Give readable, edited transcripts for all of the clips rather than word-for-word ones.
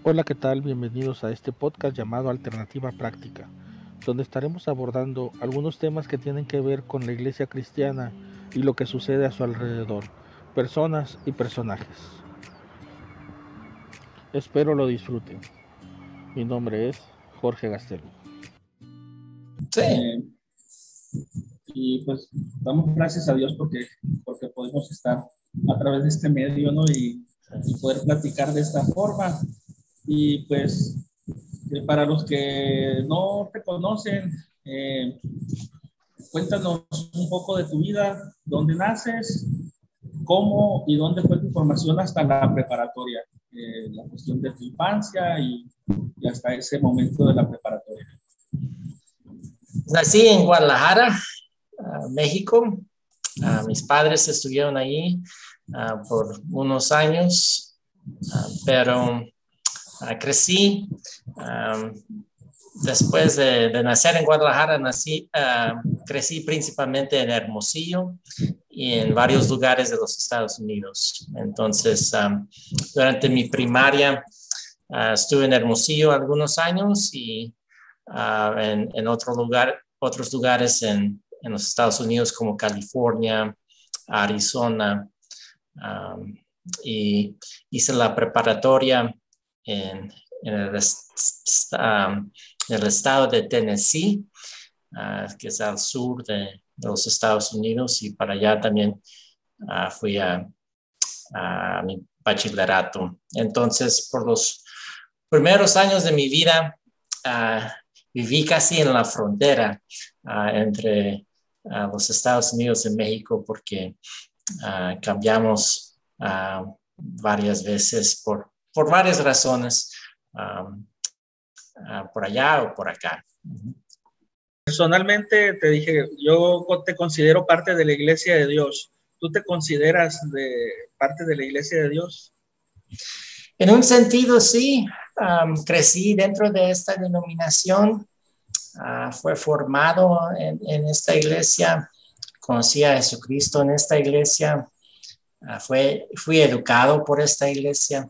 Hola, ¿qué tal? Bienvenidos a este podcast llamado Alternativa Práctica, donde estaremos abordando algunos temas que tienen que ver con la iglesia cristiana y lo que sucede a su alrededor, personas y personajes. Espero lo disfruten. Mi nombre es Jorge Gastelum. Sí. Y pues damos gracias a Dios porque podemos estar a través de este medio, ¿no? Y poder platicar de esta forma. Y pues para los que no te conocen, cuéntanos un poco de tu vida, dónde naces, cómo y dónde fue tu formación hasta la preparatoria, la cuestión de tu infancia y hasta ese momento de la preparatoria. Nací en Guadalajara, México. Mis padres estuvieron ahí por unos años, pero crecí. Después de nacer en Guadalajara, crecí principalmente en Hermosillo y en varios lugares de los Estados Unidos. Entonces, durante mi primaria estuve en Hermosillo algunos años y en otros lugares en los Estados Unidos como California, Arizona, y hice la preparatoria en el estado de Tennessee, que es al sur de los Estados Unidos, y para allá también fui a mi bachillerato. Entonces, por los primeros años de mi vida, viví casi en la frontera entre los Estados Unidos y México, porque cambiamos varias veces por varias razones, por allá o por acá. Personalmente te dije, yo te considero parte de la Iglesia de Dios. ¿Tú te consideras parte de la Iglesia de Dios? En un sentido, sí. Crecí dentro de esta denominación. Fue formado en esta iglesia. Conocí a Jesucristo en esta iglesia. Fui educado por esta iglesia.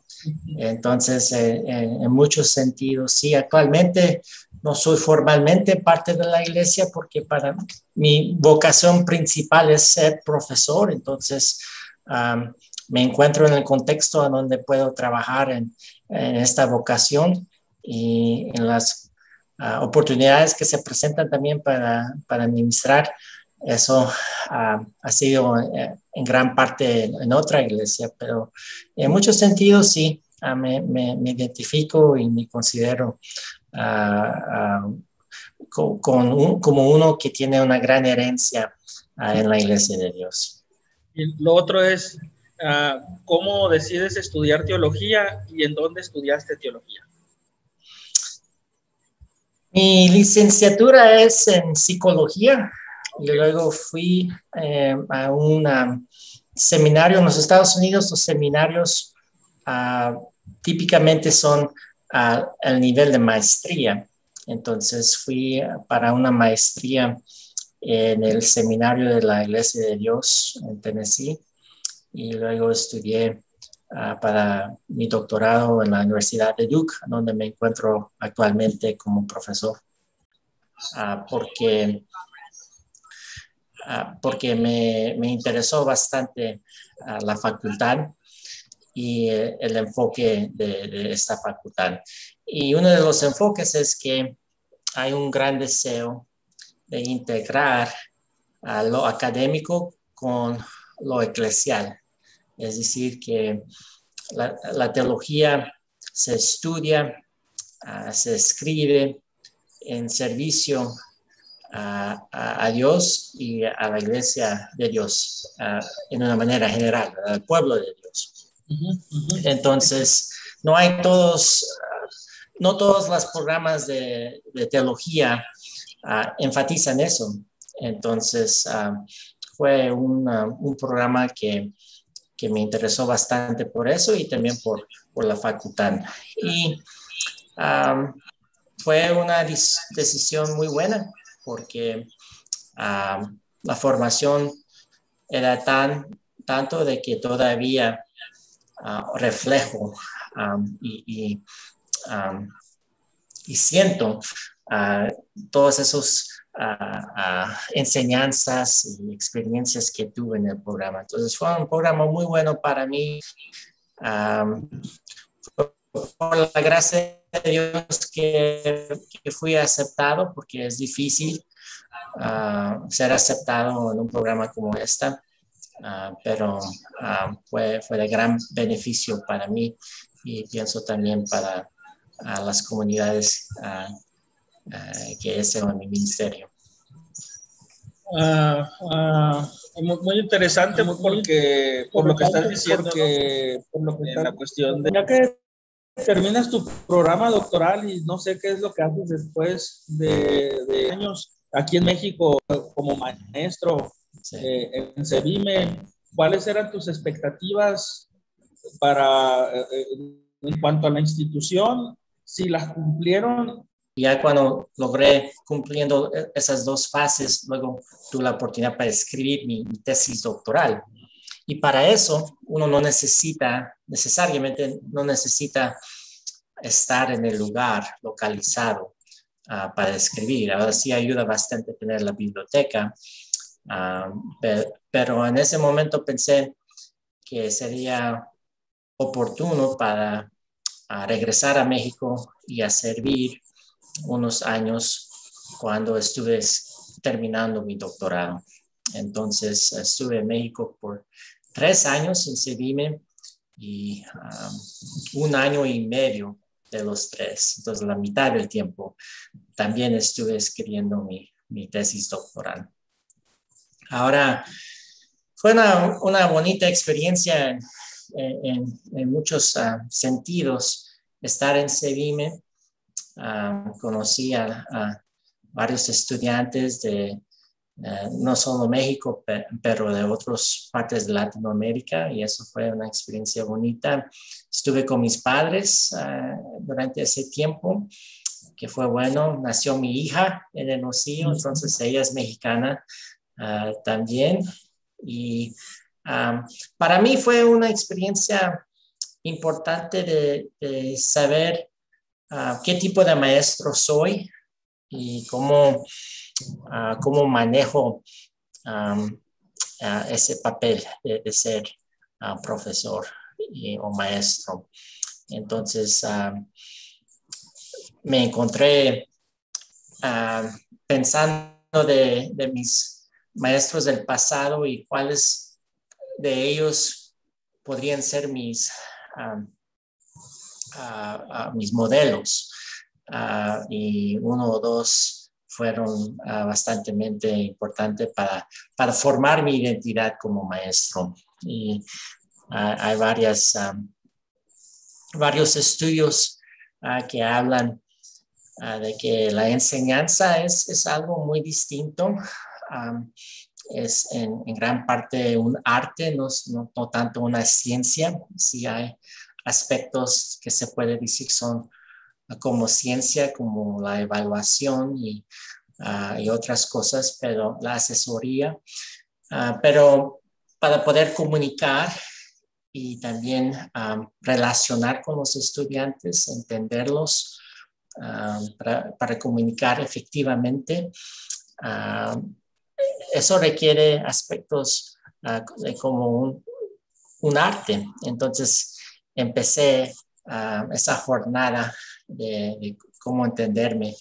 Entonces, en muchos sentidos, sí. Actualmente no soy formalmente parte de la iglesia porque para mi vocación principal es ser profesor. Entonces, me encuentro en el contexto en donde puedo trabajar en esta vocación y en las oportunidades que se presentan también para administrar. Eso ha sido en gran parte en otra iglesia, pero en muchos sentidos sí, me identifico y me considero como uno que tiene una gran herencia en la iglesia de Dios. Y lo otro es, ¿cómo decides estudiar teología y en dónde estudiaste teología? Mi licenciatura es en psicología. Y luego fui a un seminario en los Estados Unidos. Los seminarios típicamente son al nivel de maestría. Entonces fui para una maestría en el seminario de la Iglesia de Dios en Tennessee y luego estudié para mi doctorado en la Universidad de Duke, donde me encuentro actualmente como profesor, porque me interesó bastante la facultad y el enfoque de esta facultad. Y uno de los enfoques es que hay un gran deseo de integrar lo académico con lo eclesial. Es decir, que la teología se estudia, se escribe en servicio a Dios y a la iglesia de Dios en una manera general, al pueblo de Dios. Entonces, no todos los programas de teología enfatizan eso. Entonces, fue un programa que me interesó bastante por eso y también por la facultad. Y fue una decisión muy buena porque la formación era tanto de que todavía reflejo y y siento todas esas enseñanzas y experiencias que tuve en el programa. Entonces fue un programa muy bueno para mí. Por la gracia de Dios que fui aceptado, porque es difícil ser aceptado en un programa como este, pero fue de gran beneficio para mí y pienso también para las comunidades que es en mi ministerio. Muy interesante porque por lo que estás diciendo, por lo que en la cuestión de ya que terminas tu programa doctoral y no sé qué es lo que haces después de años aquí en México como maestro, sí, en CEVIME, ¿cuáles eran tus expectativas para en cuanto a la institución? Si las cumplieron. Ya cuando logré cumpliendo esas dos fases, luego tuve la oportunidad para escribir mi tesis doctoral. Y para eso uno no necesita, necesariamente no necesita estar en el lugar localizado para escribir. Ahora sí ayuda bastante tener la biblioteca, pero en ese momento pensé que sería oportuno para regresar a México y a servir unos años cuando estuve terminando mi doctorado. Entonces estuve en México por 3 años en CEVIME y 1 año y medio de los 3. Entonces la mitad del tiempo también estuve escribiendo mi tesis doctoral. Ahora fue una bonita experiencia en muchos sentidos estar en CEVIME. Conocí a varios estudiantes de no solo México, pero de otras partes de Latinoamérica, y eso fue una experiencia bonita. Estuve con mis padres durante ese tiempo, que fue bueno. Nació mi hija en Hermosillo, entonces ella es mexicana también. Y para mí fue una experiencia importante de saber qué tipo de maestro soy y cómo manejo ese papel de ser profesor o maestro. Entonces, me encontré pensando de mis maestros del pasado y cuáles de ellos podrían ser mis modelos. Y 1 o 2 fueron bastante importantes para formar mi identidad como maestro. Y hay varios estudios que hablan de que la enseñanza es algo muy distinto. Es en gran parte un arte, no tanto una ciencia. Sí hay aspectos que se puede decir son como ciencia, como la evaluación y otras cosas, pero la asesoría. Pero para poder comunicar y también relacionar con los estudiantes, entenderlos, para comunicar efectivamente, eso requiere aspectos como un arte. Entonces empecé esa jornada de cómo entenderme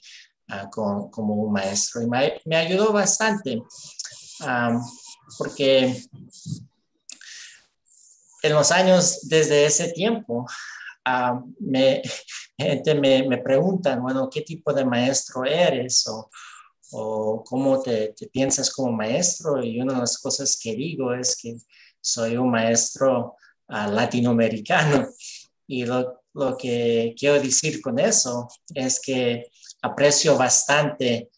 como un maestro, y me ayudó bastante porque en los años desde ese tiempo gente me preguntan, bueno, ¿qué tipo de maestro eres? O cómo te piensas como maestro, y una de las cosas que digo es que soy un maestro latinoamericano, y lo que quiero decir con eso es que aprecio bastante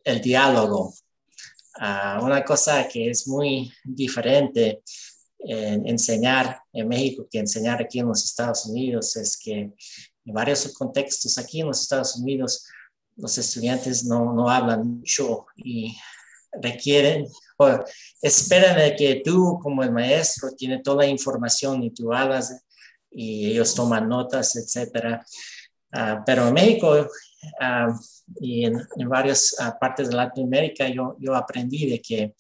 el diálogo. Una cosa que es muy diferente en enseñar en México que enseñar aquí en los Estados Unidos es que en varios contextos aquí en los Estados Unidos los estudiantes no hablan mucho y requieren o esperan de que tú como el maestro tienes toda la información y tú hablas y ellos toman notas, etcétera. Pero en México y en varias partes de Latinoamérica yo aprendí de que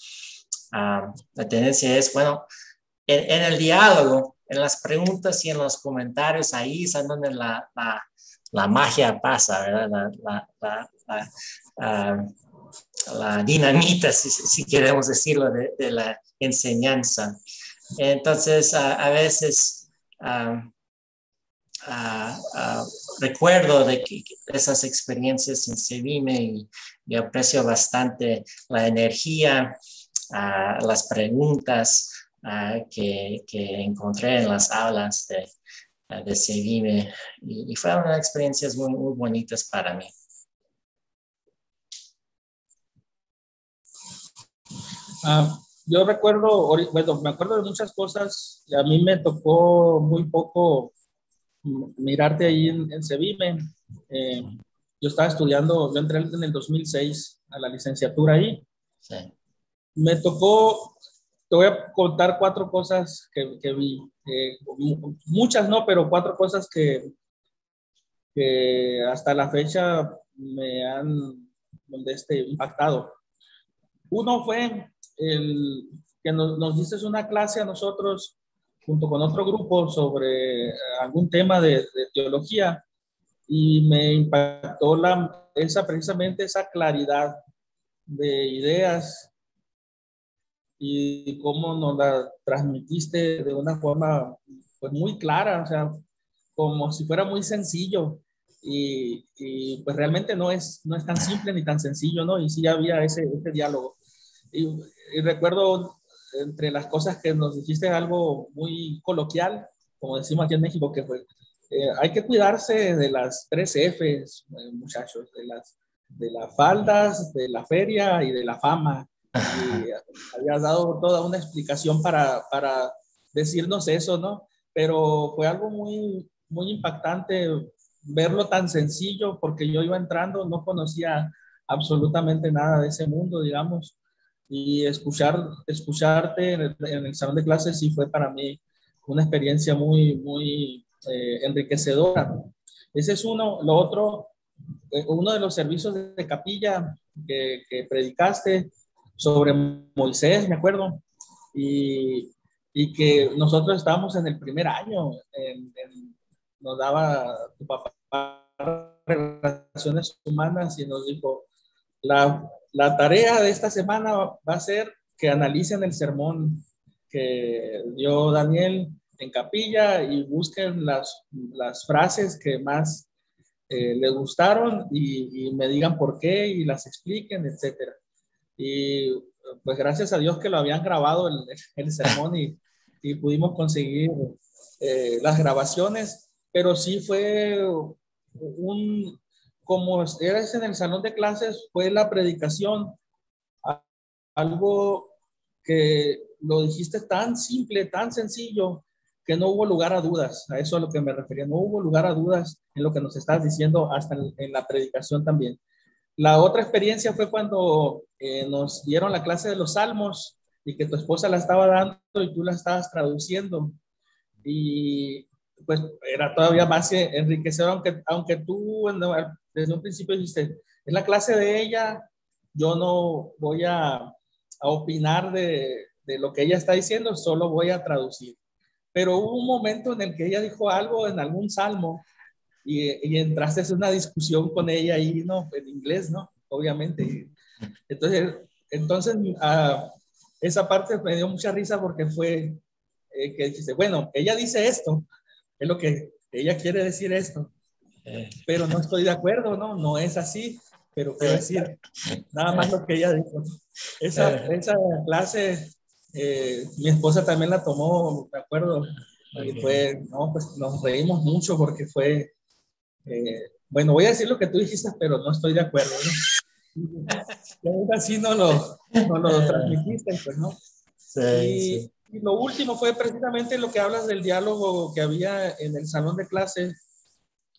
la tendencia es, bueno, en el diálogo, en las preguntas y en los comentarios, ahí es donde la magia pasa, ¿verdad? La dinamita, si queremos decirlo, de la enseñanza. Entonces, a veces recuerdo de esas experiencias en Sevime y aprecio bastante la energía, las preguntas que encontré en las aulas de Sevime y fueron experiencias muy, muy bonitas para mí. Yo recuerdo, bueno, me acuerdo de muchas cosas y a mí me tocó muy poco mirarte ahí en Sevime. Yo estaba estudiando, yo entré en el 2006 a la licenciatura ahí. Sí. Me tocó, te voy a contar 4 cosas que vi. Muchas no, pero 4 cosas que hasta la fecha me han impactado. Uno fue que nos diste una clase a nosotros junto con otro grupo sobre algún tema de teología y me impactó precisamente esa claridad de ideas y cómo nos la transmitiste de una forma pues muy clara, o sea, como si fuera muy sencillo y pues realmente no es tan simple ni tan sencillo, ¿no? Y sí había ese diálogo. Y recuerdo entre las cosas que nos dijiste algo muy coloquial, como decimos aquí en México, que fue, hay que cuidarse de las 3 Fs, muchachos, de las faldas, de la feria y de la fama. Y habías dado toda una explicación para decirnos eso, ¿no? Pero fue algo muy, muy impactante verlo tan sencillo, porque yo iba entrando, no conocía absolutamente nada de ese mundo, digamos, y escucharte en el salón de clases sí fue para mí una experiencia muy, muy enriquecedora. Ese es uno. Lo otro, uno de los servicios de capilla que predicaste sobre Moisés, me acuerdo, y que nosotros estábamos en el primer año, nos daba tu papá relaciones humanas y nos dijo, la tarea de esta semana va a ser que analicen el sermón que dio Daniel en capilla y busquen las frases que más les gustaron y me digan por qué y las expliquen, etcétera. Y pues gracias a Dios que lo habían grabado el sermón y pudimos conseguir las grabaciones, pero sí fue como eras en el salón de clases, fue la predicación, algo que lo dijiste tan simple, tan sencillo, que no hubo lugar a dudas. A eso es a lo que me refería, no hubo lugar a dudas en lo que nos estás diciendo hasta en la predicación también. La otra experiencia fue cuando nos dieron la clase de los salmos y que tu esposa la estaba dando y tú la estabas traduciendo. Y pues era todavía más enriquecedor, aunque tú desde un principio dijiste, es la clase de ella, yo no voy a opinar de lo que ella está diciendo, solo voy a traducir. Pero hubo un momento en el que ella dijo algo en algún salmo y entraste en una discusión con ella ahí, ¿no? En inglés, ¿no? Obviamente. Entonces esa parte me dio mucha risa porque fue que dice, bueno, ella dice esto, es lo que ella quiere decir esto, pero no estoy de acuerdo, ¿no? No es así, pero quiero decir nada más lo que ella dijo. Esa clase, mi esposa también la tomó, me acuerdo, y fue, no, pues nos reímos mucho porque fue, bueno, voy a decir lo que tú dijiste, pero no estoy de acuerdo, ¿no? Y aún así no lo transmitiste, pues, ¿no? Sí. Y lo último fue precisamente lo que hablas del diálogo que había en el salón de clases,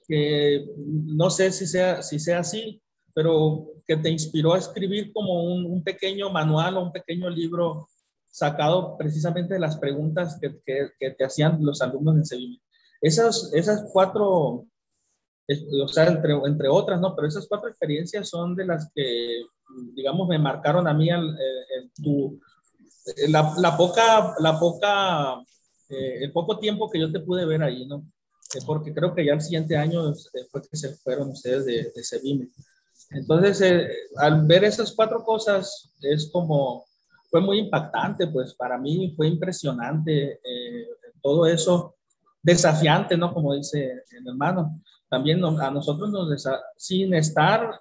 que no sé si sea así, pero que te inspiró a escribir como un pequeño manual o un pequeño libro sacado precisamente de las preguntas que te hacían los alumnos en Sevilla. esas cuatro, o sea, entre otras, ¿no? Pero esas cuatro experiencias son de las que, digamos, me marcaron a mí el poco tiempo que yo te pude ver ahí, ¿no? Porque creo que ya el siguiente año fue que se fueron ustedes de Sebime. Entonces, al ver esas cuatro cosas, fue muy impactante, pues para mí fue impresionante todo eso, desafiante, ¿no? Como dice el hermano. También a nosotros sin estar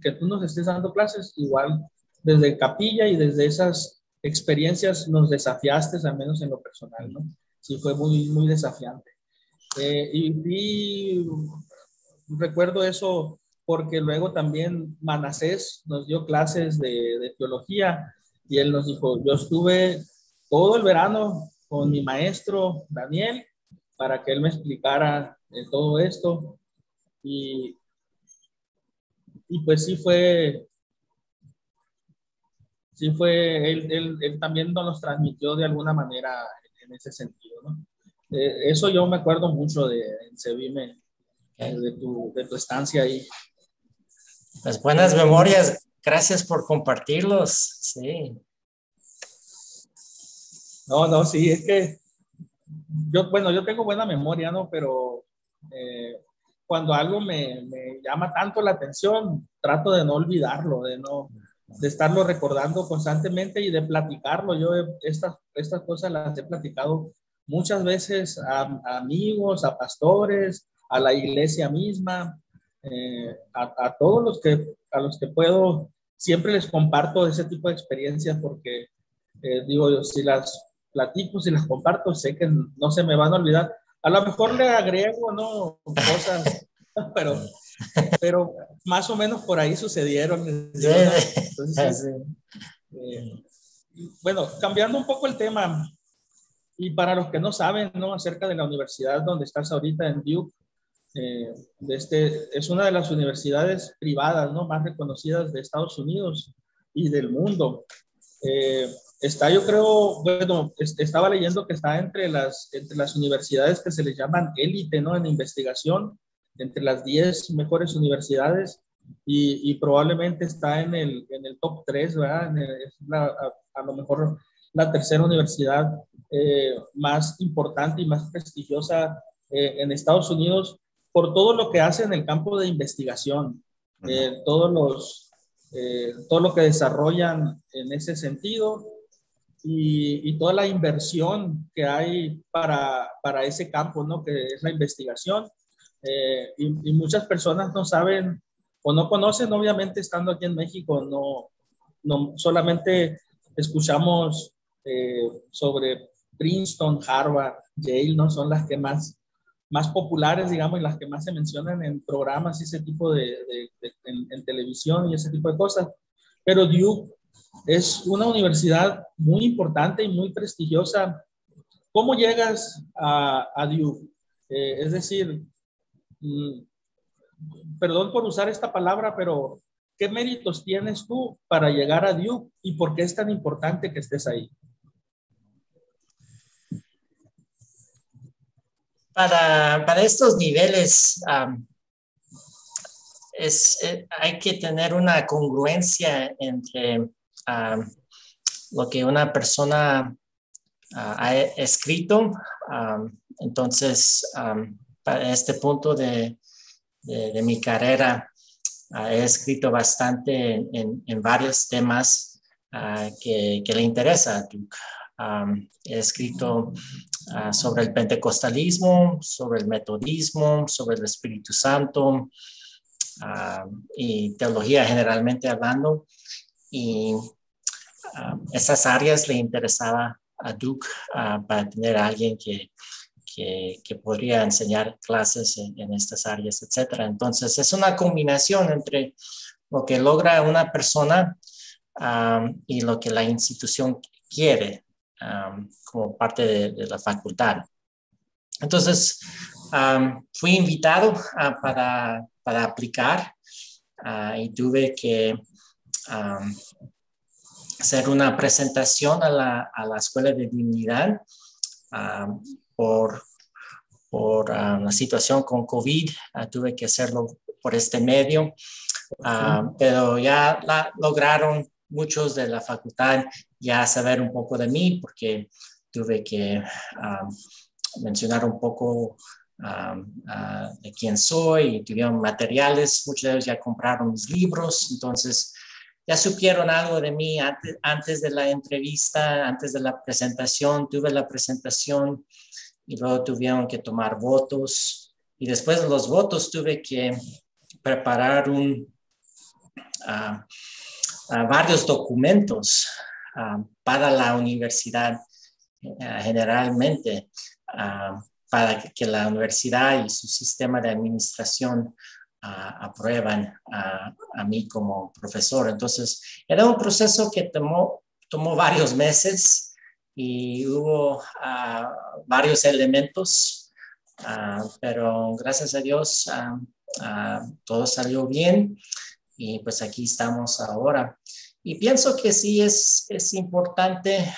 que tú nos estés dando clases, igual desde capilla y desde esas experiencias nos desafiaste, al menos en lo personal, ¿no? Sí, fue muy, muy desafiante. Y recuerdo eso porque luego también Manasés nos dio clases de teología y él nos dijo, yo estuve todo el verano con mi maestro Daniel para que él me explicara todo esto y pues él también nos transmitió de alguna manera en ese sentido, ¿no? Eso yo me acuerdo mucho en Sebime, de tu estancia ahí. Pues buenas memorias, gracias por compartirlos, sí. No, sí, es que yo tengo buena memoria, ¿no? Pero cuando algo me llama tanto la atención, trato de no olvidarlo, de estarlo recordando constantemente y de platicarlo. Yo estas cosas las he platicado muchas veces a amigos, a pastores, a la iglesia misma, a todos a los que puedo, siempre les comparto ese tipo de experiencias porque digo yo, si las platico, si las comparto, sé que no se me van a olvidar. A lo mejor le agrego, ¿no? Cosas, pero más o menos por ahí sucedieron. Digo, ¿no? Entonces, bueno, cambiando un poco el tema, y para los que no saben, ¿no? Acerca de la universidad donde estás ahorita en Duke, es una de las universidades privadas, ¿no? Más reconocidas de Estados Unidos y del mundo. Está, yo creo, bueno, estaba leyendo que está entre las universidades que se les llaman élite, ¿no? En investigación, entre las 10 mejores universidades y probablemente está en el top 3, ¿verdad? Es a lo mejor la tercera universidad más importante y más prestigiosa en Estados Unidos por todo lo que hace en el campo de investigación, todo lo que desarrollan en ese sentido y toda la inversión que hay para ese campo, ¿no? Que es la investigación. Y muchas personas no saben o no conocen, obviamente estando aquí en México, no solamente escuchamos sobre Princeton, Harvard, Yale, ¿no? Son las que más populares, digamos, y las que más se mencionan en programas y ese tipo en televisión y ese tipo de cosas. Pero Duke es una universidad muy importante y muy prestigiosa. ¿Cómo llegas a Duke? Es decir, perdón por usar esta palabra, pero ¿qué méritos tienes tú para llegar a Duke y por qué es tan importante que estés ahí? Para estos niveles hay que tener una congruencia entre lo que una persona ha escrito. Entonces, para este punto de mi carrera, he escrito bastante en varios temas que le interesa a Duke. He escrito sobre el pentecostalismo, sobre el metodismo, sobre el Espíritu Santo y teología generalmente hablando. Y esas áreas le interesaba a Duke para tener a alguien que podría enseñar clases en estas áreas, etc. Entonces, es una combinación entre lo que logra una persona y lo que la institución quiere como parte de la facultad. Entonces, fui invitado para aplicar y tuve que hacer una presentación a la Escuela de Divinidad por la situación con COVID, tuve que hacerlo por este medio, pero ya lograron muchos de la facultad ya saber un poco de mí, porque tuve que mencionar un poco de quién soy, y tuvieron materiales, muchos de ellos ya compraron mis libros, entonces ya supieron algo de mí antes de la entrevista, antes de la presentación. Tuve la presentación y luego tuvieron que tomar votos, y después de los votos tuve que preparar varios documentos para la universidad generalmente, para que la universidad y su sistema de administración aprueban a mí como profesor. Entonces, era un proceso que tomó varios meses y hubo varios elementos, pero gracias a Dios todo salió bien, y pues aquí estamos ahora. Y pienso que sí es importante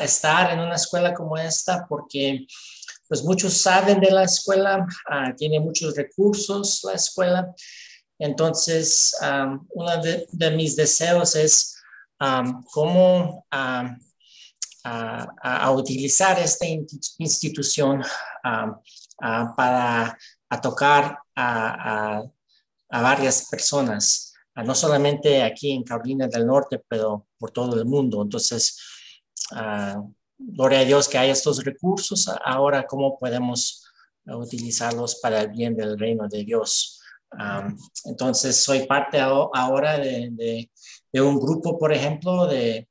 estar en una escuela como esta, porque pues muchos saben de la escuela, tiene muchos recursos la escuela. Entonces, uno de mis deseos es cómo utilizar esta institución para tocar a varias personas, no solamente aquí en Carolina del Norte, pero por todo el mundo. Entonces, gloria a Dios que hay estos recursos. Ahora, ¿cómo podemos utilizarlos para el bien del reino de Dios? Entonces, soy parte ahora de un grupo, por ejemplo, de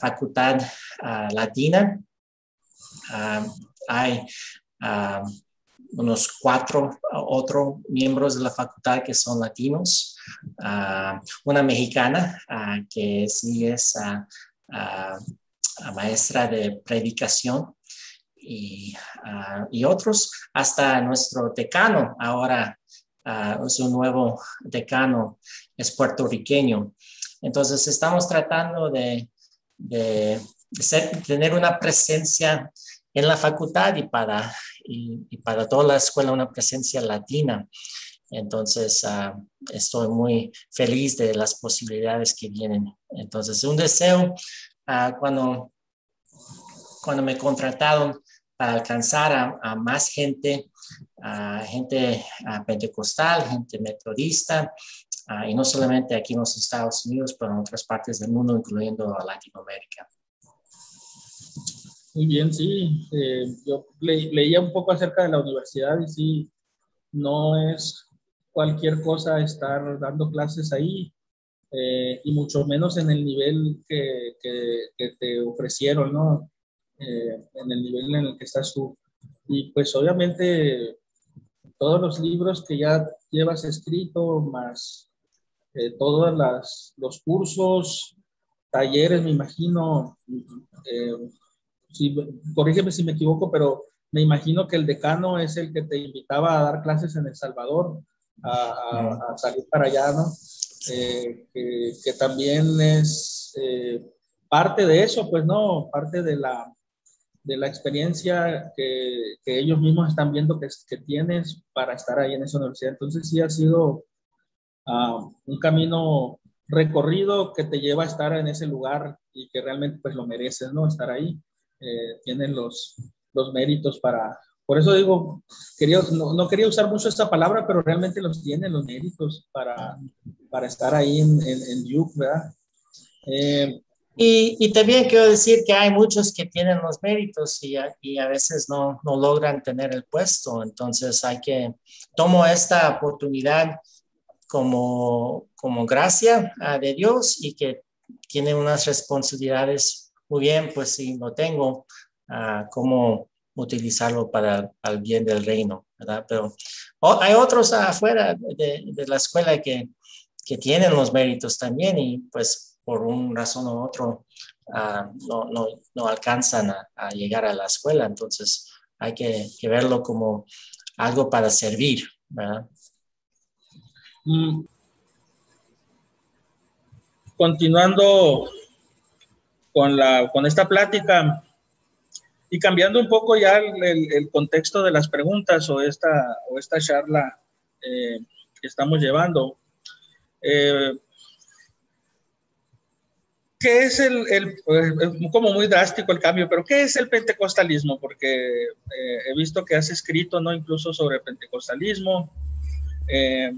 facultad latina. Hay unos 4 otros miembros de la facultad que son latinos, una mexicana que sí es maestra de predicación, y otros, hasta nuestro decano ahora es un nuevo decano, es puertorriqueño. Entonces estamos tratando de tener una presencia en la facultad y para toda la escuela una presencia latina. Entonces, estoy muy feliz de las posibilidades que vienen. Entonces, un deseo, cuando me contrataron para alcanzar a más gente, gente pentecostal, gente metodista, y no solamente aquí en los Estados Unidos, pero en otras partes del mundo, incluyendo a Latinoamérica. Muy bien, sí. Yo leía un poco acerca de la universidad, y sí, no es cualquier cosa estar dando clases ahí, y mucho menos en el nivel que te ofrecieron, ¿no? En el nivel en el que estás tú. Y pues obviamente todos los libros que ya llevas escrito, más todos los cursos, talleres, me imagino, corrígeme si me equivoco, pero me imagino que el decano es el que te invitaba a dar clases en El Salvador, a salir para allá, ¿no? Que también es parte de eso, pues, ¿no? Parte de la experiencia que ellos mismos están viendo que tienes para estar ahí en esa universidad. Entonces sí ha sido un camino recorrido que te lleva a estar en ese lugar, y que realmente pues lo mereces, ¿no? Estar ahí. Tienen los méritos para... Por eso digo, no quería usar mucho esta palabra, pero realmente los tienen los méritos para estar ahí en Duke, ¿verdad? Y también quiero decir que hay muchos que tienen los méritos y a veces no logran tener el puesto. Entonces tomo esta oportunidad como gracia de Dios, y que tiene unas responsabilidades. Muy bien, pues sí, lo tengo, cómo utilizarlo para el bien del reino, ¿verdad? Pero hay otros afuera de la escuela que tienen los méritos también, y pues por una razón u otra no alcanzan a llegar a la escuela. Entonces hay que verlo como algo para servir, ¿verdad? Continuando con esta plática, Y cambiando un poco ya el contexto de las preguntas o esta charla que estamos llevando, ¿qué es como muy drástico el cambio, pero qué es el pentecostalismo? Porque he visto que has escrito, ¿no? Incluso sobre pentecostalismo, que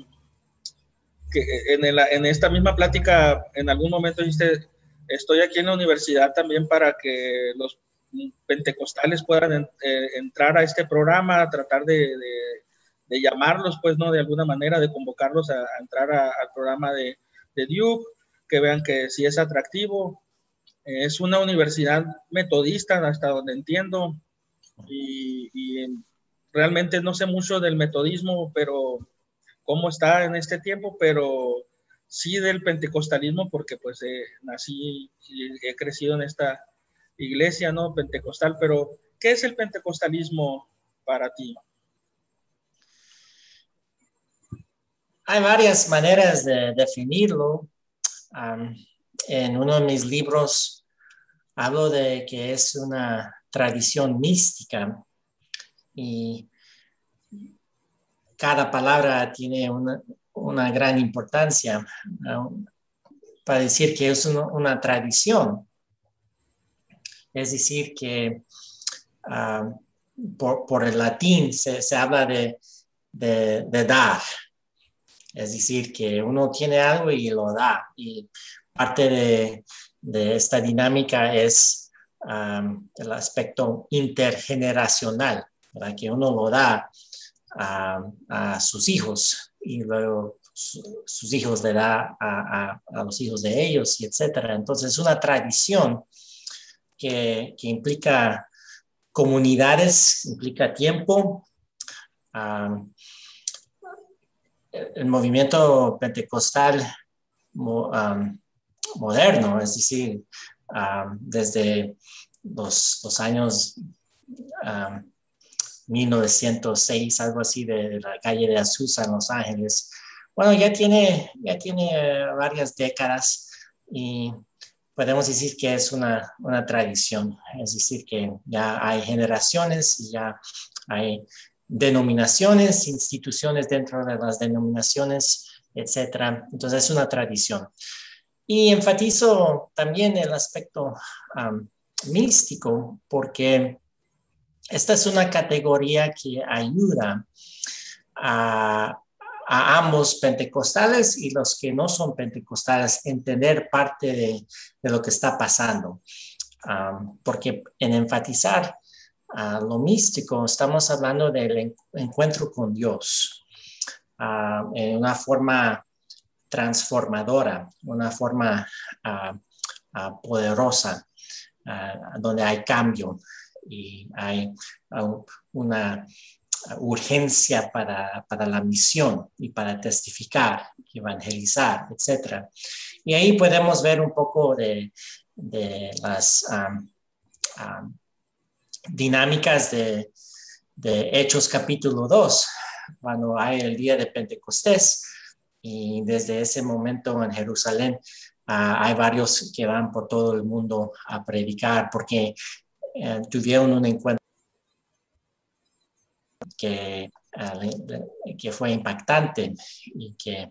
en esta misma plática en algún momento dijiste, estoy aquí en la universidad también para que los pentecostales puedan entrar a este programa, tratar de llamarlos, pues, ¿no? De alguna manera, de convocarlos a entrar al programa de Duke, que vean que sí es atractivo. Es una universidad metodista, hasta donde entiendo, y realmente no sé mucho del metodismo, pero cómo está en este tiempo, pero sí del pentecostalismo, porque pues nací y he crecido en esta iglesia, ¿no? Pentecostal, pero ¿qué es el pentecostalismo para ti? Hay varias maneras de definirlo. En uno de mis libros hablo de que es una tradición mística y cada palabra tiene una gran importancia para decir que es una tradición. Es decir, que por el latín se habla de dar. Es decir, que uno tiene algo y lo da. Y parte de esta dinámica es el aspecto intergeneracional, ¿verdad? Que uno lo da a sus hijos y luego sus hijos le da a los hijos de ellos, y etcétera. Entonces, es una tradición que implica comunidades, implica tiempo. El movimiento pentecostal moderno, es decir, desde los años 1906, algo así, de la calle de Azusa en Los Ángeles. Bueno, ya tiene varias décadas y podemos decir que es una tradición, es decir, que ya hay generaciones y ya hay denominaciones, instituciones dentro de las denominaciones, etcétera. Entonces es una tradición. Y enfatizo también el aspecto místico, porque esta es una categoría que ayuda a ambos pentecostales y los que no son pentecostales entender parte de lo que está pasando. Porque en enfatizar lo místico estamos hablando del encuentro con Dios en una forma transformadora, una forma poderosa, donde hay cambio y hay una urgencia para la misión y para testificar, evangelizar, etc. Y ahí podemos ver un poco de las dinámicas de Hechos capítulo 2, cuando hay el día de Pentecostés, y desde ese momento en Jerusalén hay varios que van por todo el mundo a predicar, porque tuvieron un encuentro que fue impactante y que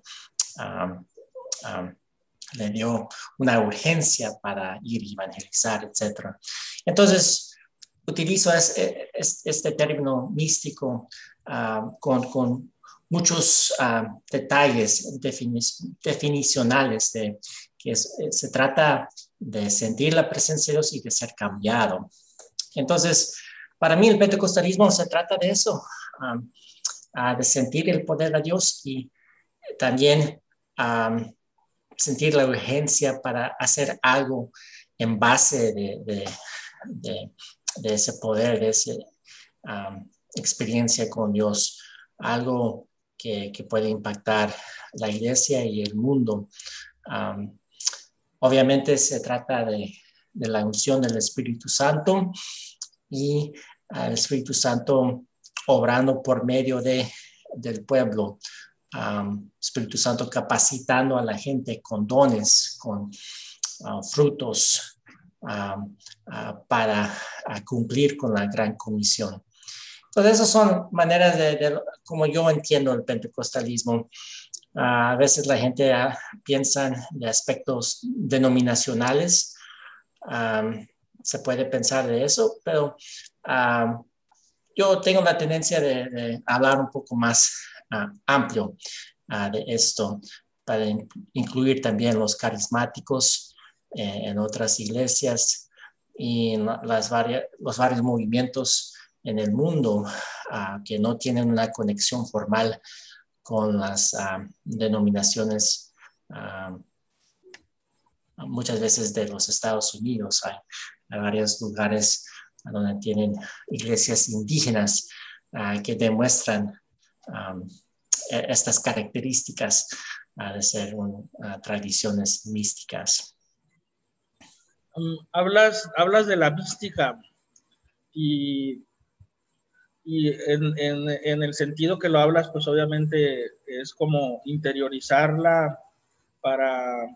le dio una urgencia para ir a evangelizar, etc. Entonces, utilizo este término místico con muchos detalles definicionales de que se trata de sentir la presencia de Dios y de ser cambiado. Entonces, para mí el pentecostalismo se trata de eso, de sentir el poder de Dios y también sentir la urgencia para hacer algo en base de ese poder, de esa experiencia con Dios, algo que puede impactar la iglesia y el mundo. Obviamente se trata de la unción del Espíritu Santo y el Espíritu Santo obrando por medio del pueblo, Espíritu Santo capacitando a la gente con dones, con frutos, para cumplir con la gran comisión. Entonces, esas son maneras de como yo entiendo el pentecostalismo. A veces la gente piensa de aspectos denominacionales. Se puede pensar de eso, pero yo tengo la tendencia de hablar un poco más amplio de esto, para incluir también los carismáticos en otras iglesias y los varios movimientos en el mundo que no tienen una conexión formal con las denominaciones muchas veces de los Estados Unidos. Hay varios lugares donde tienen iglesias indígenas que demuestran estas características de ser tradiciones místicas. Hablas de la mística y en el sentido que lo hablas, pues obviamente es como interiorizarla para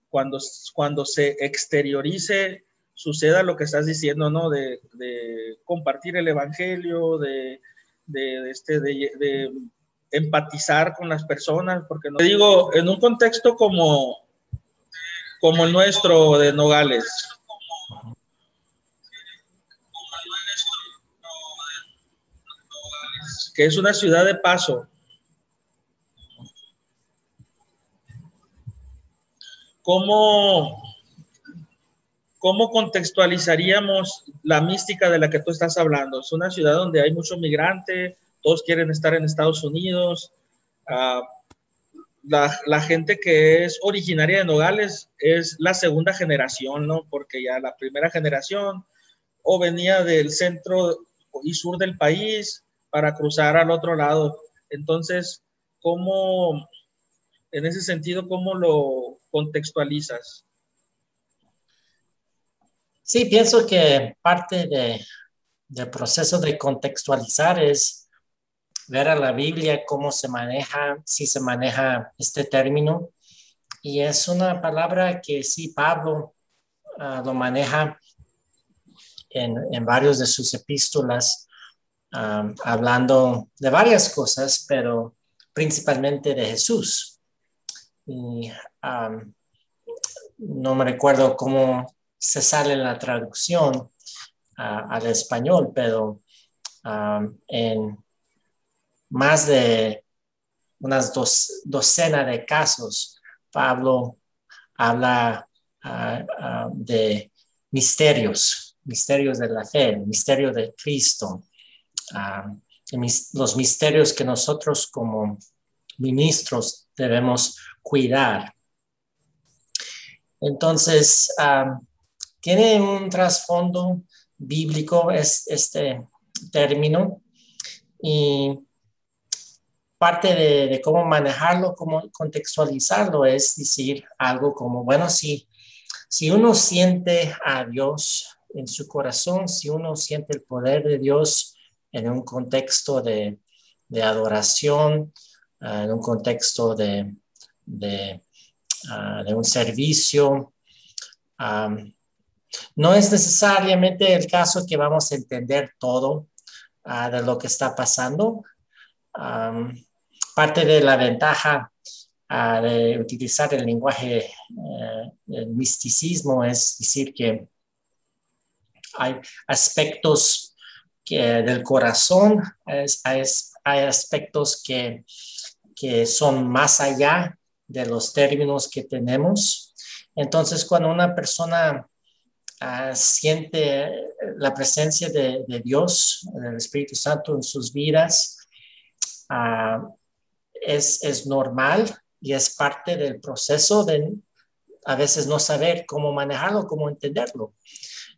cuando se exteriorice, suceda lo que estás diciendo, ¿no? De compartir el evangelio, de empatizar con las personas, porque no digo, en un contexto como el nuestro de Nogales. Que es una ciudad de paso. ¿Cómo contextualizaríamos la mística de la que tú estás hablando? Es una ciudad donde hay mucho migrante, todos quieren estar en Estados Unidos. La gente que es originaria de Nogales es la segunda generación, ¿no? Porque ya la primera generación o venía del centro y sur del país para cruzar al otro lado. Entonces, en ese sentido, ¿cómo lo contextualizas? Sí, pienso que parte del proceso de contextualizar es ver a la Biblia cómo se maneja, si se maneja este término. Y es una palabra que sí, Pablo lo maneja en varios de sus epístolas, hablando de varias cosas, pero principalmente de Jesús. Y no me recuerdo cómo se sale la traducción al español, pero en más de unas docena de casos, Pablo habla de misterios de la fe, el misterio de Cristo, los misterios que nosotros como ministros debemos cuidar. Entonces, tiene un trasfondo bíblico este término, y parte de cómo manejarlo, cómo contextualizarlo, es decir algo como, bueno, si uno siente a Dios en su corazón, si uno siente el poder de Dios en un contexto de adoración, en un contexto de un servicio, no es necesariamente el caso que vamos a entender todo de lo que está pasando. Parte de la ventaja de utilizar el lenguaje del misticismo es decir que hay aspectos del corazón, hay aspectos que son más allá de los términos que tenemos. Entonces, cuando una persona siente la presencia de Dios, del Espíritu Santo en sus vidas, es normal y es parte del proceso de a veces no saber cómo manejarlo, cómo entenderlo.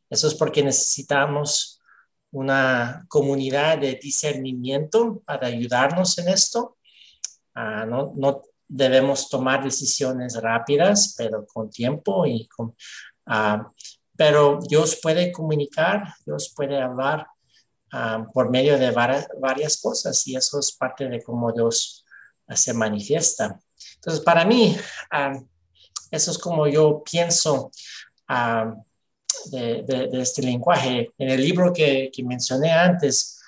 Eso es porque necesitamos una comunidad de discernimiento para ayudarnos en esto. No debemos tomar decisiones rápidas, pero con tiempo pero Dios puede comunicar, Dios puede hablar por medio de varias cosas, y eso es parte de cómo Dios se manifiesta. Entonces, para mí, eso es como yo pienso de este lenguaje. En el libro que mencioné antes,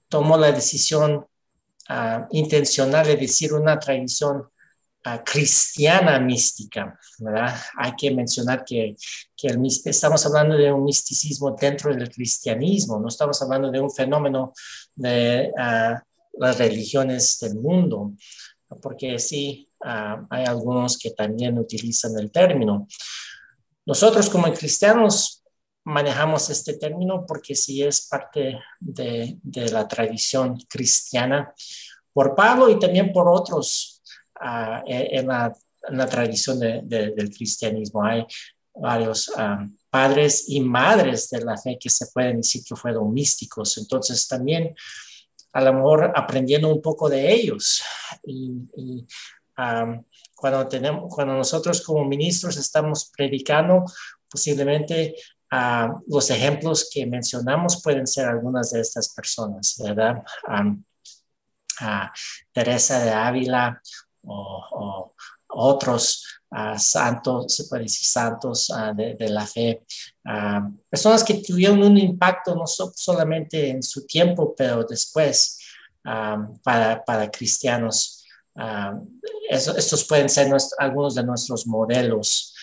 tomó la decisión intencional de decir una tradición cristiana mística, ¿verdad? Hay que mencionar que estamos hablando de un misticismo dentro del cristianismo, no estamos hablando de un fenómeno de las religiones del mundo, porque sí, hay algunos que también utilizan el término. Nosotros como cristianos manejamos este término porque sí es parte de la tradición cristiana por Pablo y también por otros en la tradición del cristianismo. Hay varios padres y madres de la fe que se pueden decir que fueron místicos. Entonces también a lo mejor aprendiendo un poco de ellos. Cuando nosotros como ministros estamos predicando, posiblemente los ejemplos que mencionamos pueden ser algunas de estas personas, ¿verdad? Teresa de Ávila o otros santos, se puede decir santos de la fe, personas que tuvieron un impacto no solamente en su tiempo, pero después para cristianos. Estos pueden ser algunos de nuestros modelos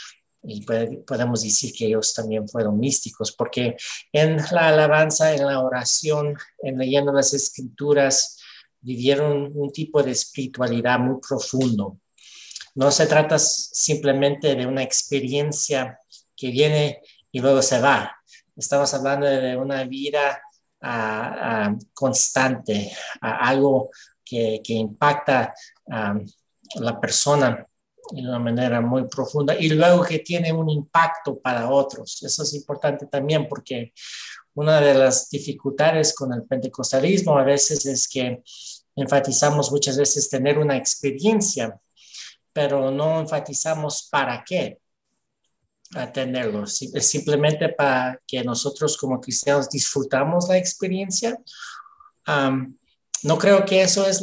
y podemos decir que ellos también fueron místicos, porque en la alabanza, en la oración, en leyendo las escrituras, vivieron un tipo de espiritualidad muy profundo. No se trata simplemente de una experiencia que viene y luego se va. Estamos hablando de una vida constante, algo que impacta a la persona de una manera muy profunda y luego que tiene un impacto para otros. Eso es importante también porque una de las dificultades con el pentecostalismo a veces es que enfatizamos muchas veces tener una experiencia, pero no enfatizamos para qué tenerlo. Es simplemente para que nosotros como cristianos disfrutamos la experiencia. No creo que eso es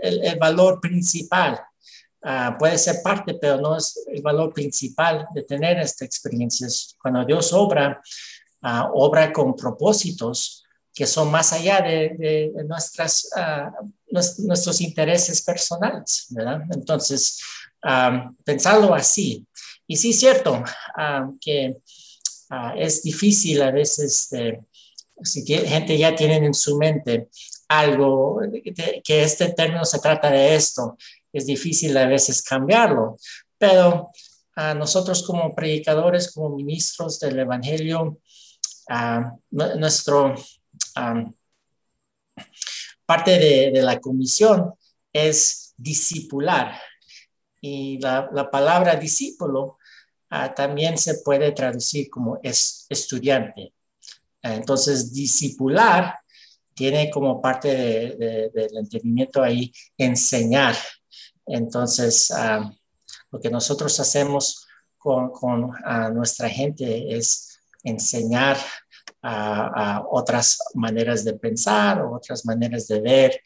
el valor principal. Puede ser parte, pero no es el valor principal de tener esta experiencia. Cuando Dios obra, obra con propósitos que son más allá de nuestros intereses personales, ¿verdad? Entonces, pensarlo así. Y sí es cierto que es difícil a veces, si gente ya tiene en su mente algo, que este término se trata de esto, es difícil a veces cambiarlo, pero nosotros como predicadores, como ministros del Evangelio, nuestro parte de la comisión es discipular. Y la palabra discípulo también se puede traducir como estudiante. Entonces, discipular tiene como parte del entendimiento ahí enseñar. Entonces, lo que nosotros hacemos con nuestra gente es enseñar otras maneras de pensar o otras maneras de ver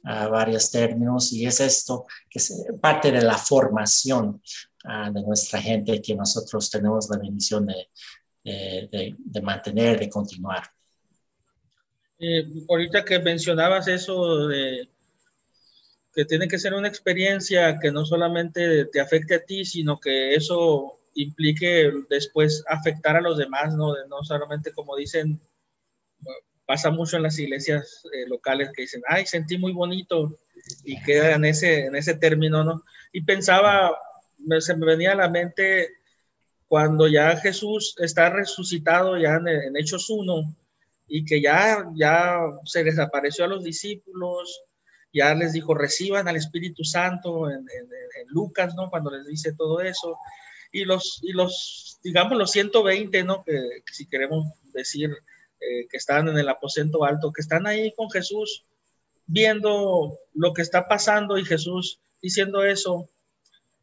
varios términos, y es esto que es parte de la formación de nuestra gente que nosotros tenemos la bendición de mantener, de continuar. Ahorita que mencionabas eso de que tiene que ser una experiencia que no solamente te afecte a ti, sino que eso implique después afectar a los demás, ¿no? No solamente como dicen, pasa mucho en las iglesias locales que dicen, ay, sentí muy bonito, y queda en ese término, ¿no? Y pensaba, se me venía a la mente cuando ya Jesús está resucitado ya en Hechos 1, y que ya se les apareció a los discípulos, ya les dijo, reciban al Espíritu Santo en Lucas, ¿no? Cuando les dice todo eso. Y los digamos, los 120, ¿no? Que si queremos decir que están en el aposento alto, que están ahí con Jesús, viendo lo que está pasando y Jesús diciendo eso.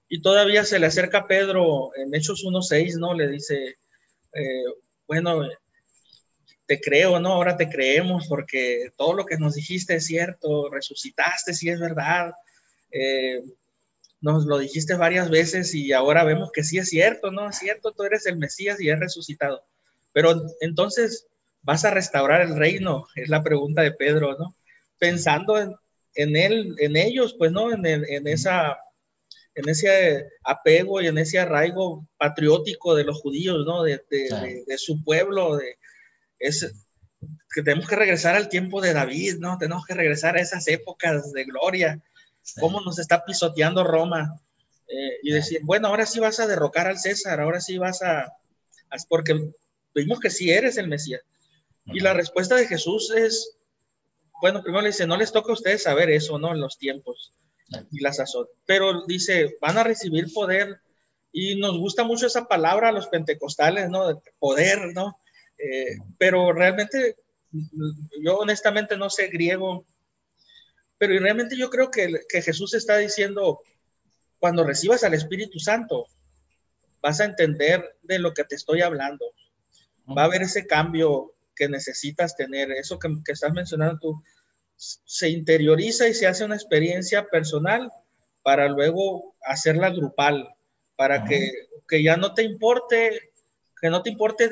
Y todavía se le acerca a Pedro en Hechos 1:6, ¿no? Le dice, bueno, te creo, ¿no? Ahora te creemos porque todo lo que nos dijiste es cierto, resucitaste, sí es verdad. nos lo dijiste varias veces y ahora vemos que sí es cierto, ¿no? Es cierto, tú eres el Mesías y has resucitado. Pero entonces, ¿vas a restaurar el reino? Es la pregunta de Pedro, ¿no? Pensando en él, en ellos, pues, ¿no? En ese apego y en ese arraigo patriótico de los judíos, ¿no? De su pueblo, que tenemos que regresar al tiempo de David, ¿no? Tenemos que regresar a esas épocas de gloria, cómo nos está pisoteando Roma, y decir, bueno, ahora sí vas a derrocar al César, ahora sí vas porque vimos que sí eres el Mesías. Y la respuesta de Jesús es, bueno, primero le dice, no les toca a ustedes saber eso, ¿no? En los tiempos y la sazón. Pero dice, van a recibir poder, y nos gusta mucho esa palabra a los pentecostales, ¿no? De poder, ¿no? Pero realmente, yo honestamente no sé griego, pero realmente yo creo que Jesús está diciendo, cuando recibas al Espíritu Santo, vas a entender de lo que te estoy hablando. Va a haber ese cambio que necesitas tener, eso que estás mencionando tú, se interioriza y se hace una experiencia personal para luego hacerla grupal, para que ya no te importe, que no te importe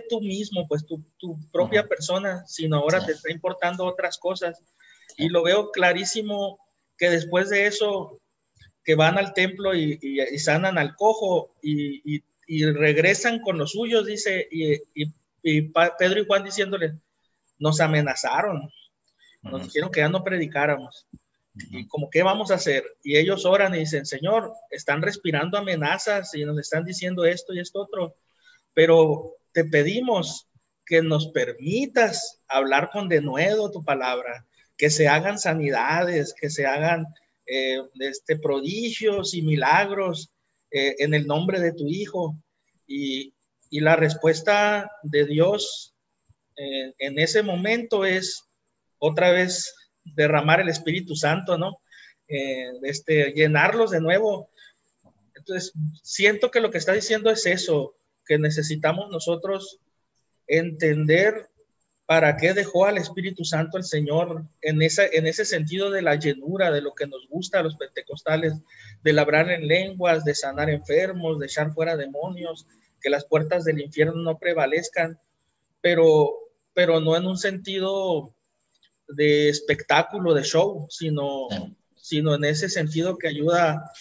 tú mismo, pues tu propia persona, sino ahora te está importando otras cosas. Y lo veo clarísimo que después de eso, que van al templo y sanan al cojo y regresan con los suyos, dice, y Pedro y Juan diciéndole, nos amenazaron, nos dijeron que ya no predicáramos. Y como, ¿qué vamos a hacer? Y ellos oran y dicen, Señor, están respirando amenazas y nos están diciendo esto y esto otro, pero te pedimos que nos permitas hablar con denuedo tu palabra, que se hagan sanidades, que se hagan prodigios y milagros en el nombre de tu Hijo. Y la respuesta de Dios en ese momento es otra vez derramar el Espíritu Santo, ¿no? Llenarlos de nuevo. Entonces, siento que lo que está diciendo es eso, que necesitamos nosotros entender para qué dejó al Espíritu Santo el Señor en ese sentido de la llenura, de lo que nos gusta a los pentecostales, de hablar en lenguas, de sanar enfermos, de echar fuera demonios, que las puertas del infierno no prevalezcan, pero no en un sentido de espectáculo, de show, sino en ese sentido que ayuda.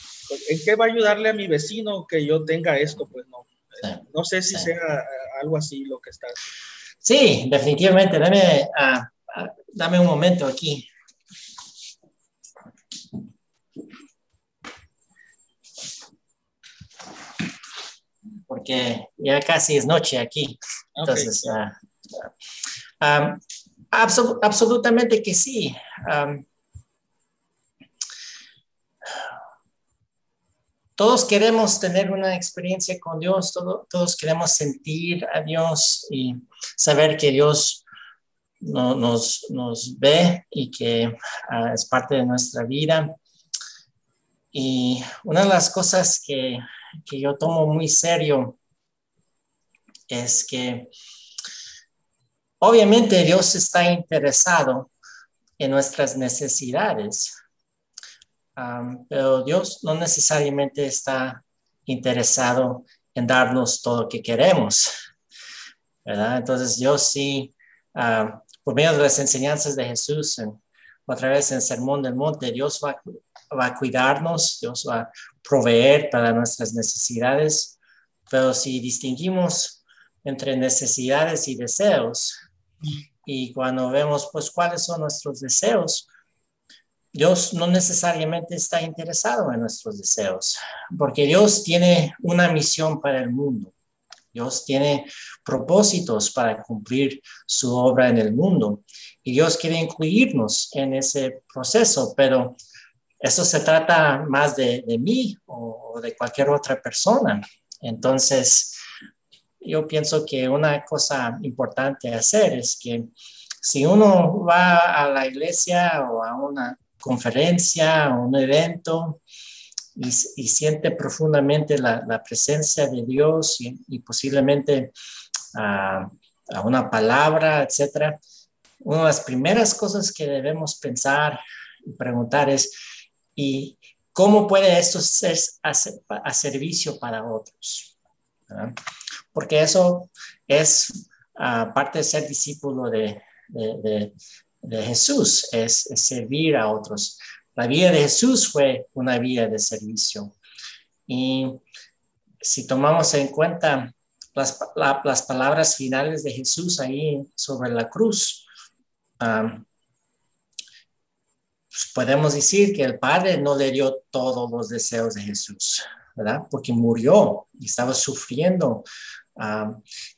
¿En qué va a ayudarle a mi vecino que yo tenga esto? Pues no. No sé si sea algo así lo que está. Sí, definitivamente. Dame un momento aquí. Porque ya casi es noche aquí. Entonces, absolutamente que sí. Todos queremos tener una experiencia con Dios, todos queremos sentir a Dios y saber que Dios nos ve y que es parte de nuestra vida. Y una de las cosas que yo tomo muy serio es que obviamente Dios está interesado en nuestras necesidades. Pero Dios no necesariamente está interesado en darnos todo lo que queremos, ¿verdad? Entonces Dios sí, por medio de las enseñanzas de Jesús, otra vez en el Sermón del Monte, Dios va a cuidarnos, Dios va a proveer para nuestras necesidades, pero si distinguimos entre necesidades y deseos, y cuando vemos pues cuáles son nuestros deseos, Dios no necesariamente está interesado en nuestros deseos, porque Dios tiene una misión para el mundo. Dios tiene propósitos para cumplir su obra en el mundo y Dios quiere incluirnos en ese proceso, pero eso se trata más de mí o de cualquier otra persona. Entonces, yo pienso que una cosa importante a hacer es que si uno va a la iglesia o a una conferencia o un evento y siente profundamente la presencia de Dios y posiblemente a una palabra, etcétera, una de las primeras cosas que debemos pensar y preguntar es, ¿y ¿cómo puede esto ser a servicio para otros? ¿Verdad? Porque eso es parte de ser discípulo de Jesús, es servir a otros. La vida de Jesús fue una vida de servicio. Y si tomamos en cuenta las palabras finales de Jesús ahí sobre la cruz, pues podemos decir que el Padre no le dio todos los deseos de Jesús, ¿verdad? Porque murió y estaba sufriendo.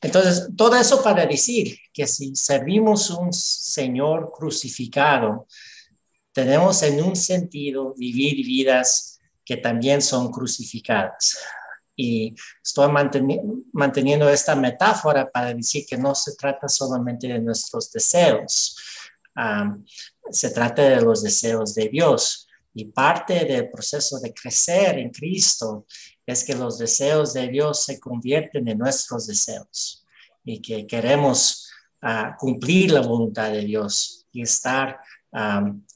Entonces, todo eso para decir que si servimos un Señor crucificado, tenemos en un sentido vivir vidas que también son crucificadas. Y estoy manteniendo esta metáfora para decir que no se trata solamente de nuestros deseos, se trata de los deseos de Dios. Y parte del proceso de crecer en Cristo es que los deseos de Dios se convierten en nuestros deseos y que queremos cumplir la voluntad de Dios y estar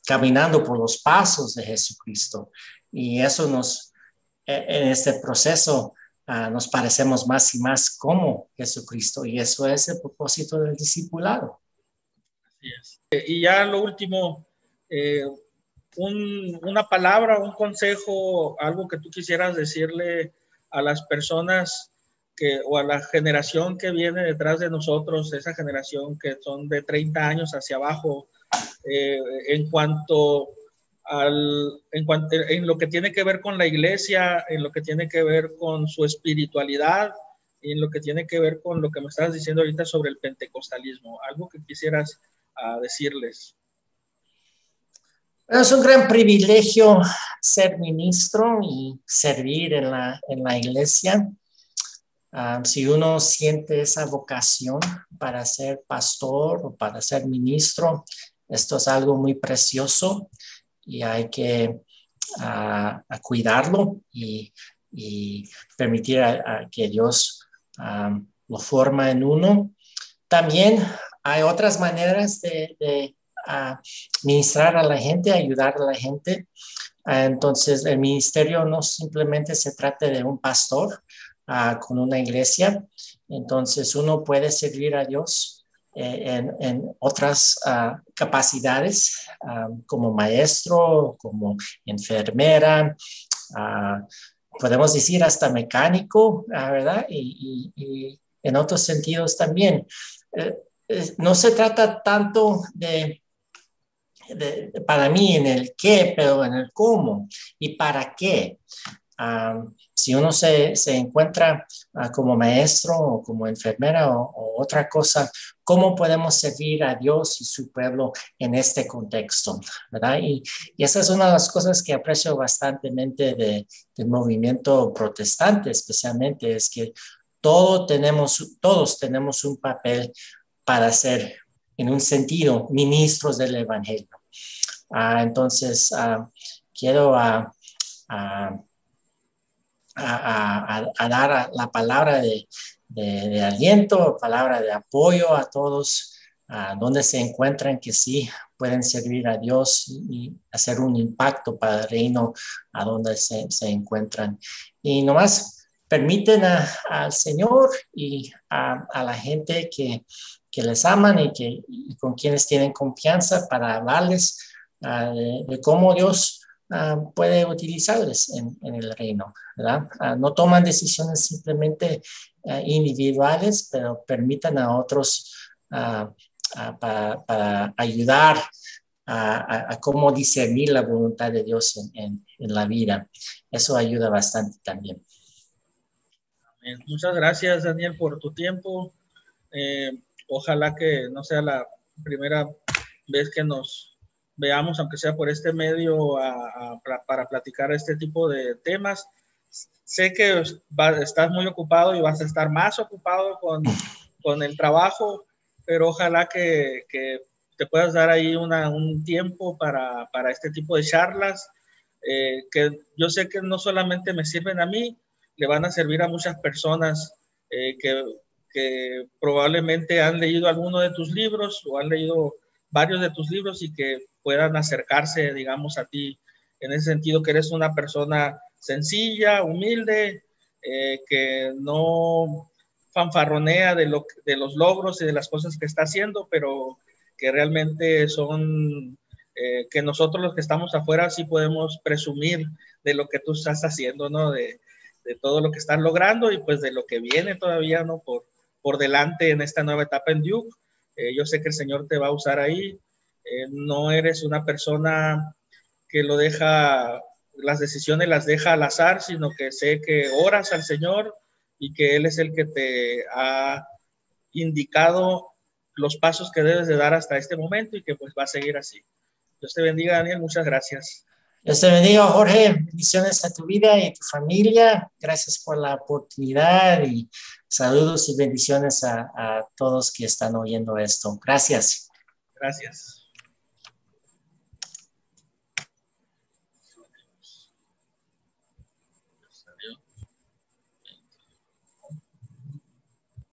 caminando por los pasos de Jesucristo. Y eso en este proceso nos parecemos más y más como Jesucristo, y eso es el propósito del discipulado. Así es. Y ya lo último, una palabra, un consejo, algo que tú quisieras decirle a las personas o a la generación que viene detrás de nosotros, esa generación que son de 30 años hacia abajo, en lo que tiene que ver con la iglesia, en lo que tiene que ver con su espiritualidad, y en lo que tiene que ver con lo que me estabas diciendo ahorita sobre el pentecostalismo? Algo que quisieras decirles. Es un gran privilegio ser ministro y servir en la iglesia. Si uno siente esa vocación para ser pastor o para ser ministro, esto es algo muy precioso y hay que cuidarlo y permitir que Dios lo forma en uno. También hay otras maneras de ministrar a la gente, ayudar a la gente. Entonces, el ministerio no simplemente se trata de un pastor con una iglesia. Entonces, uno puede servir a Dios en otras capacidades, como maestro, como enfermera, podemos decir hasta mecánico, ¿verdad? Y en otros sentidos también. No se trata tanto para mí en el qué, pero en el cómo y para qué. Si uno se encuentra como maestro o como enfermera o otra cosa, ¿cómo podemos servir a Dios y su pueblo en este contexto? ¿Verdad? Y esa es una de las cosas que aprecio bastantemente del movimiento protestante, especialmente, es que todos tenemos un papel para ser, en un sentido, ministros del Evangelio. Entonces, quiero dar la palabra de aliento, palabra de apoyo a todos donde se encuentran, que sí pueden servir a Dios y hacer un impacto para el reino a donde se encuentran. Y nomás permiten al Señor y a la gente que les aman y con quienes tienen confianza para hablarles de cómo Dios puede utilizarles en el reino, ¿verdad? No toman decisiones simplemente individuales, pero permitan a otros para ayudar a cómo discernir la voluntad de Dios en la vida. Eso ayuda bastante también. Muchas gracias, Daniel, por tu tiempo. Ojalá que no sea la primera vez que nos veamos, aunque sea por este medio, para platicar este tipo de temas. Sé que estás muy ocupado y vas a estar más ocupado con el trabajo, pero ojalá que te puedas dar ahí un tiempo para este tipo de charlas, que yo sé que no solamente me sirven a mí, le van a servir a muchas personas que probablemente han leído alguno de tus libros o han leído varios de tus libros y que puedan acercarse, digamos, a ti en ese sentido, que eres una persona sencilla, humilde, que no fanfarronea de los logros y de las cosas que está haciendo, pero que realmente son, que nosotros los que estamos afuera sí podemos presumir de lo que tú estás haciendo, ¿no? De todo lo que estás logrando y pues de lo que viene todavía, ¿no? Por delante en esta nueva etapa en Duke. Yo sé que el Señor te va a usar ahí. No eres una persona que lo deja, las decisiones las deja al azar, sino que sé que oras al Señor y que Él es el que te ha indicado los pasos que debes de dar hasta este momento y que pues va a seguir así. Dios te bendiga, Daniel. Muchas gracias. Dios te bendiga, Jorge. Bendiciones a tu vida y a tu familia. Gracias por la oportunidad y saludos y bendiciones a todos que están oyendo esto. Gracias. Gracias.